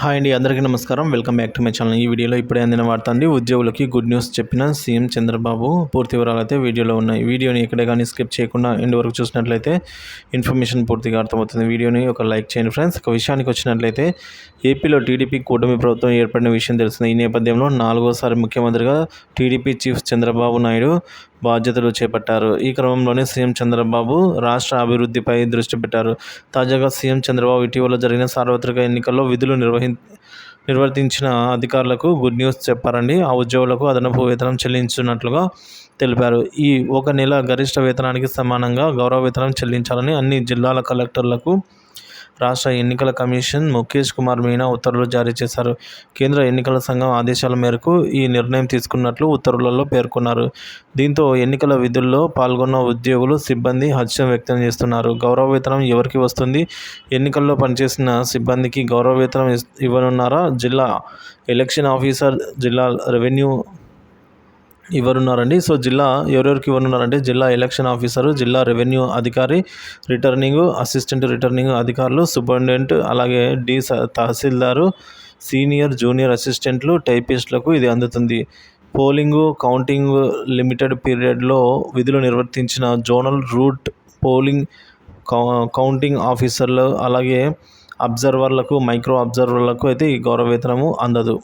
Hi అండి, అందరికీ నమస్కారం. Welcome back to my channel. ఈ వీడియోలో ఇప్పుడే అందిన వార్త అండి. ఉద్యోగులకి గుడ్ న్యూస్ చెప్పిన సీఎం చంద్రబాబు. పూర్తి వివరాలు అయితే వీడియోలో ఉన్నాయి. వీడియోని ఎక్కడే కానీ స్కిప్ చేయకుండా ఎండ్ వరకు చూసినట్లయితే ఇన్ఫర్మేషన్ పూర్తిగా అర్థమవుతుంది. వీడియోని ఒక లైక్ చేయండి ఫ్రెండ్స్. ఒక విషయానికి వచ్చినట్లయితే ఏపీలో టీడీపీ కూటమి ప్రభుత్వం ఏర్పడిన విషయం తెలిసింది. ఈ నేపథ్యంలో 4వసారి ముఖ్యమంత్రిగా టీడీపీ చీఫ్ చంద్రబాబు నాయుడు బాధ్యతలు చేపట్టారు. ఈ క్రమంలోనే సీఎం చంద్రబాబు రాష్ట్ర అభివృద్ధిపై దృష్టి పెట్టారు. తాజాగా సీఎం చంద్రబాబు ఇటీవల జరిగిన సార్వత్రిక ఎన్నికల్లో విధులు నిర్వర్తించిన అధికారులకు గుడ్ న్యూస్ చెప్పారండి. ఆ ఉద్యోగులకు అదనపు వేతనం చెల్లించినట్లుగా తెలిపారు. ఈ ఒక నెల గరిష్ట వేతనానికి సమానంగా గౌరవ వేతనం చెల్లించాలని అన్ని జిల్లాల కలెక్టర్లకు రాష్ట్ర ఎన్నికల కమిషన్ ముఖేష్ కుమార్ మీనా ఉత్తర్వులు జారీ చేశారు. కేంద్ర ఎన్నికల సంఘం ఆదేశాల మేరకు ఈ నిర్ణయం తీసుకున్నట్లు ఉత్తర్వులలో పేర్కొన్నారు. దీంతో ఎన్నికల విధుల్లో పాల్గొన్న ఉద్యోగులు, సిబ్బంది హర్షం వ్యక్తం చేస్తున్నారు. గౌరవ వేతనం ఎవరికి వస్తుంది? ఎన్నికల్లో పనిచేసిన సిబ్బందికి గౌరవ వేతనం ఇవ్వనున్నారా? జిల్లా ఎలక్షన్ ఆఫీసర్, జిల్లా రెవెన్యూ ఇవ్వనున్నారండి. సో ఎవరెవరికి ఇవ్వనున్నారంటే జిల్లా ఎలక్షన్ ఆఫీసరు, జిల్లా రెవెన్యూ అధికారి, రిటర్నింగ్ అసిస్టెంట్ రిటర్నింగ్ అధికారులు, సూపరింటెండెంట్, అలాగే తహసీల్దారు, సీనియర్ జూనియర్ అసిస్టెంట్లు, టైపిస్టులకు ఇది అందుతుంది. పోలింగు, కౌంటింగ్ లిమిటెడ్ పీరియడ్లో విధులు నిర్వర్తించిన జోనల్ రూట్ పోలింగ్ కౌంటింగ్ ఆఫీసర్లు, అలాగే అబ్జర్వర్లకు, మైక్రో అబ్జర్వర్లకు అయితే ఈ గౌరవ వేతనము అందదు.